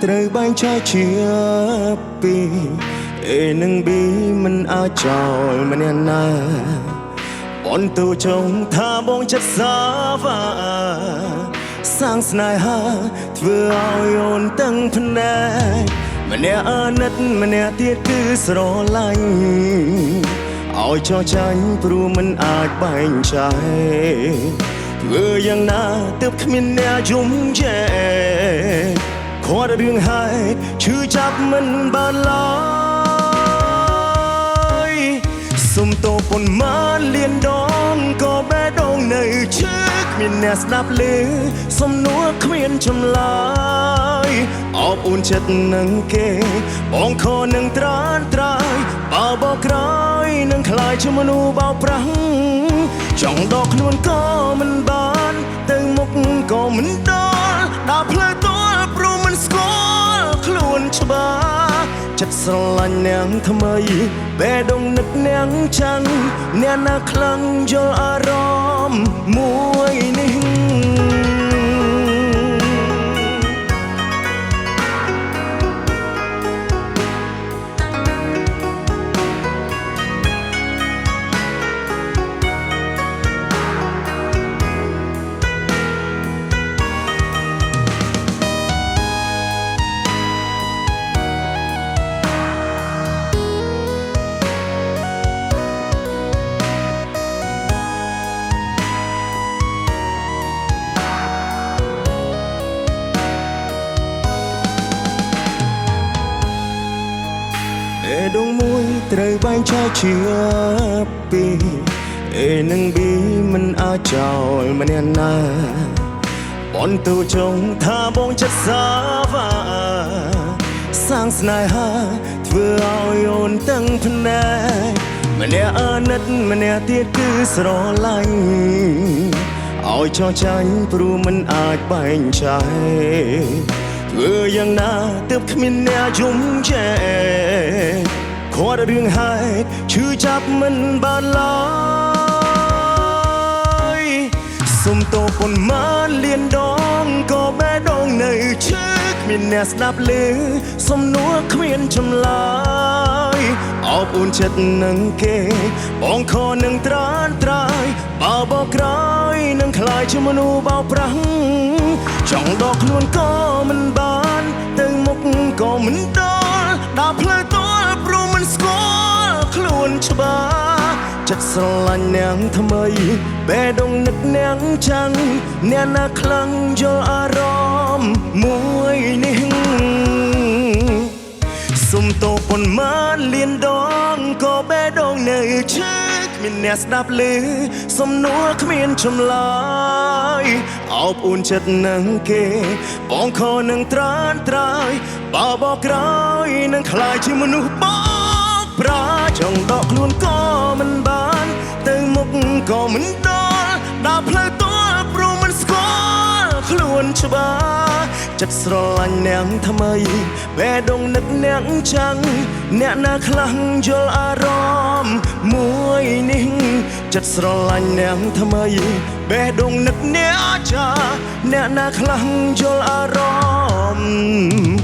ត្រូវបែងចែកជាពីរ A និង B មិនអាចចោលម្នាក់ណាបងទូចងថាបងចិត្តសាវាសាងស្នេហាធ្វើឲ្យអូនទាំងភ្នែកម្នាក់អាណិតម្នាក់ទៀតគឺស្រឡាញ់ឲ្យចោះចាញ់ព្រោះមិនអាចបែងចែកធ្វើយ៉ាងណាទើបគ្មានអ្នកយំយែខួររឿងហេតុឈឺចាប់មិនបានឡើយសុំតោប៉ុន្មានលៀនដងក៏បែដងនៅឈឺគ្មានអ្នកស្ដាប់ឮសំណួរគ្មានចម្លើយអបអួនចិត្តនឹងគេបងខនឹងត្រានត្រើយបើបោកក្រោយនឹងខ្លាយជាមនុស្សបោកប្រាស់ចង់ដកខ្លួនក៏មិនបានទៅមុខក៏មិនដល់ដើរផ្លូវទល់ព្រោះមិនស្គាល់ខ្លួនច្បាស់ចិត្តស្រឡាញ់នាងថ្មីបេះដូងនឹកនាងចាំងអ្នកណាខ្លាំងយល់អារម្មណ៍មួយនេះបេះដូងមួយត្រូវបែងចែកជាពីរ A និង B មិនអាចចោលម្នាក់ណាបងទូចងថាបងចិត្តសាវាសាងស្នេហាធ្វើឲ្យអូនទាំងភ្នែកម្នាក់អាណិតម្នាក់ទៀតគឺស្រឡាញ់ឲ្យចោះចាញ់ព្រោះមិនអាចបែងចែកធ្វើយ៉ាងណាទើបគ្មានអ្នកយំយែខួររឿងហេតុឈឺចាប់មិនបានឡើយសុំតោប៉ុន្មានលៀនដងក៏បេះដូងនៅឈឺគ្មានអ្នកស្ដាប់ឮសំណួរគ្មានចម្លើយអបអួនចិត្តនឹងគេបងខនឹងត្រានត្រើយបើបោកក្រោយនឹងខ្លាយជាមនុស្សបោកប្រាស់ចង់ដកខ្លួនក៏មិនបានទៅមុខក៏មិនដល់ដើរផ្លូវទល់ព្រោះមិនស្គាល់ខ្លួនច្បាស់ចិត្តស្រឡាញ់នាងថ្មីបេះដូងនឹកនាងចាំងអ្នកណាខ្លាំងយល់អារម្មណ៍មួយនេះសុំតោប៉ុន្មានលៀនដងក៏បេះដូងនៅឈឺគ្មានអ្នកស្ដាប់ឮសំណួរគ្មានចម្លើយអបអួនចិត្តនឹងគេបងខនឹងត្រានត្រើយបើបោកក្រោយនឹងខ្លាយជាមនុស្សបោកប្រាចង់ដកខ្លួនក៏មិនបានទៅមុខក៏មិនដល់ដើរផ្លូវទល់ព្រោះមិនស្គាល់ខ្លួនច្បាស់ចិត្តស្រឡាញ់នាងថ្មីបេះដូងនឹកនាងចាំងអ្នកណាខ្លាំងយល់អារម្មណ៍មួយនេះចិត្តស្រឡាញ់នាងថ្មីបេះដូងនឹកនាងចាអ្នកណាខ្លាំងយល់អារម្មណ៍